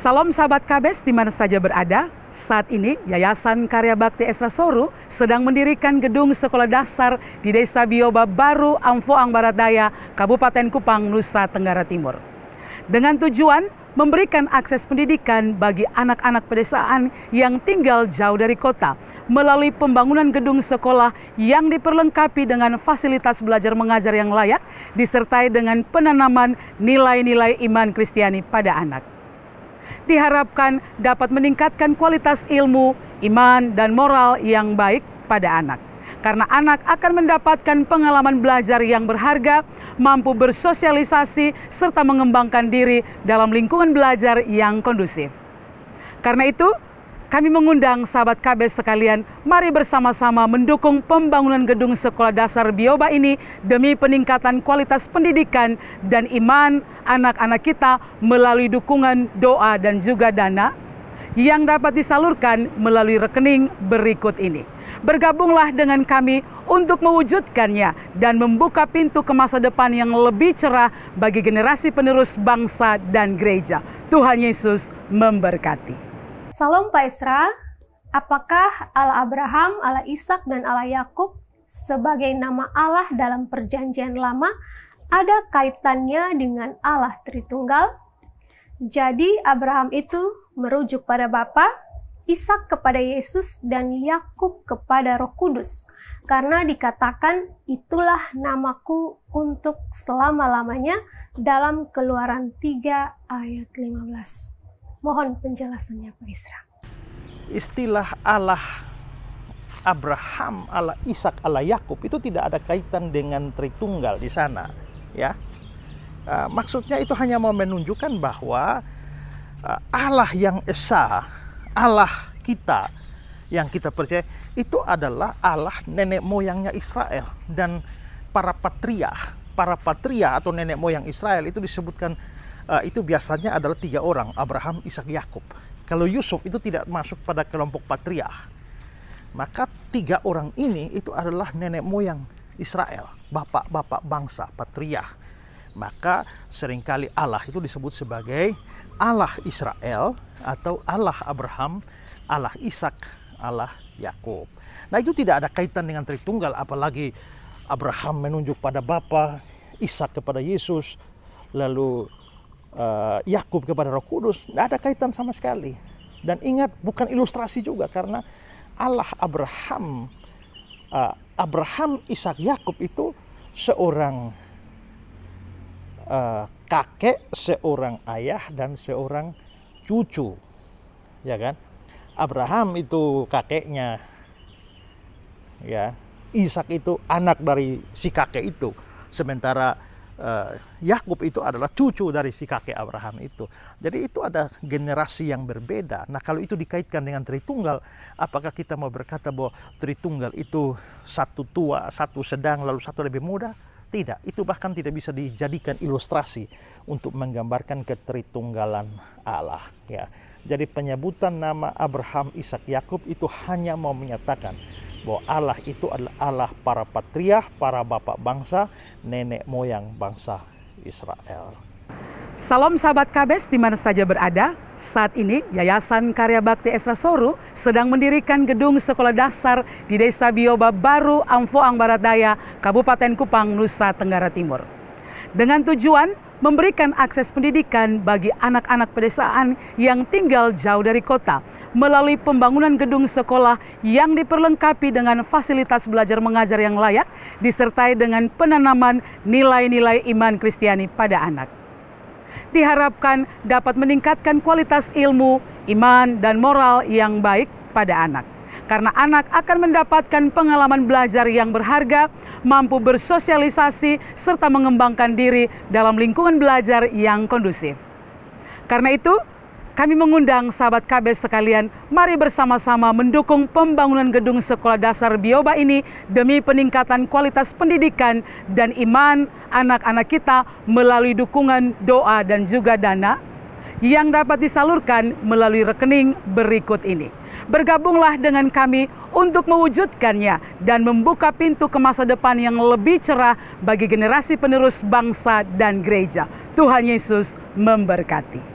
Salam sahabat KBS di mana saja berada. Saat ini Yayasan Karya Bakti Esra Soru sedang mendirikan gedung sekolah dasar di Desa Bioba Baru, Amfoang Barat Daya, Kabupaten Kupang, Nusa Tenggara Timur. Dengan tujuan memberikan akses pendidikan bagi anak-anak pedesaan yang tinggal jauh dari kota melalui pembangunan gedung sekolah yang diperlengkapi dengan fasilitas belajar mengajar yang layak disertai dengan penanaman nilai-nilai iman Kristiani pada anak. Diharapkan dapat meningkatkan kualitas ilmu, iman, dan moral yang baik pada anak. Karena anak akan mendapatkan pengalaman belajar yang berharga, mampu bersosialisasi, serta mengembangkan diri dalam lingkungan belajar yang kondusif. Karena itu, kami mengundang sahabat KBS sekalian, mari bersama-sama mendukung pembangunan gedung sekolah dasar Bioba ini demi peningkatan kualitas pendidikan dan iman anak-anak kita melalui dukungan doa dan juga dana yang dapat disalurkan melalui rekening berikut ini. Bergabunglah dengan kami untuk mewujudkannya dan membuka pintu ke masa depan yang lebih cerah bagi generasi penerus bangsa dan gereja. Tuhan Yesus memberkati. Salam Pak Esra, apakah Allah Abraham, Allah Ishak, dan Allah Yakub sebagai nama Allah dalam perjanjian lama ada kaitannya dengan Allah Tritunggal? Jadi Abraham itu merujuk pada Bapa, Ishak kepada Yesus, dan Yakub kepada Roh Kudus. Karena dikatakan itulah namaku untuk selama-lamanya dalam Keluaran 3 ayat 15. Mohon penjelasannya Pak Esra. Istilah Allah Abraham, Allah Ishak, Allah Yakub itu tidak ada kaitan dengan Tritunggal di sana, ya. Maksudnya itu hanya mau menunjukkan bahwa Allah yang esa, Allah kita yang kita percaya itu adalah Allah nenek moyangnya Israel dan para patria atau nenek moyang Israel itu disebutkan. Itu biasanya adalah 3 orang, Abraham, Ishak, Yakub. Kalau Yusuf itu tidak masuk pada kelompok patria. Maka 3 orang ini itu adalah nenek moyang Israel, bapak-bapak bangsa, patria. Maka seringkali Allah itu disebut sebagai Allah Israel atau Allah Abraham, Allah Ishak, Allah Yakub. Nah itu tidak ada kaitan dengan Tritunggal, apalagi Abraham menunjuk pada Bapa, Ishak kepada Yesus, lalu Yakub kepada Roh Kudus, tidak ada kaitan sama sekali. Dan ingat, bukan ilustrasi juga, karena Allah Abraham, Ishak, Yakub itu seorang kakek, seorang ayah, dan seorang cucu, ya kan? Abraham itu kakeknya, ya. Ishak itu anak dari si kakek itu, sementara Yakub itu adalah cucu dari si kakek Abraham itu. Jadi itu ada generasi yang berbeda. Nah kalau itu dikaitkan dengan Tritunggal, apakah kita mau berkata bahwa Tritunggal itu satu tua, satu sedang, lalu satu lebih muda? Tidak, itu bahkan tidak bisa dijadikan ilustrasi untuk menggambarkan ketritunggalan Allah. Ya. Jadi penyebutan nama Abraham, Ishak, Yakub itu hanya mau menyatakan bahwa Allah itu adalah Allah para patria, para bapak bangsa, nenek moyang bangsa Israel. Salam sahabat KBS di mana saja berada. Saat ini Yayasan Karya Bakti Esra Soru sedang mendirikan gedung sekolah dasar di Desa Bioba Baru, Amfoang Barat Daya, Kabupaten Kupang, Nusa Tenggara Timur. Dengan tujuan memberikan akses pendidikan bagi anak-anak pedesaan yang tinggal jauh dari kota melalui pembangunan gedung sekolah yang diperlengkapi dengan fasilitas belajar mengajar yang layak disertai dengan penanaman nilai-nilai iman Kristiani pada anak. Diharapkan dapat meningkatkan kualitas ilmu, iman, dan moral yang baik pada anak. Karena anak akan mendapatkan pengalaman belajar yang berharga, mampu bersosialisasi, serta mengembangkan diri dalam lingkungan belajar yang kondusif. Karena itu, kami mengundang sahabat KBS sekalian, mari bersama-sama mendukung pembangunan gedung sekolah dasar Bioba ini demi peningkatan kualitas pendidikan dan iman anak-anak kita melalui dukungan doa dan juga dana yang dapat disalurkan melalui rekening berikut ini. Bergabunglah dengan kami untuk mewujudkannya dan membuka pintu ke masa depan yang lebih cerah bagi generasi penerus bangsa dan gereja. Tuhan Yesus memberkati.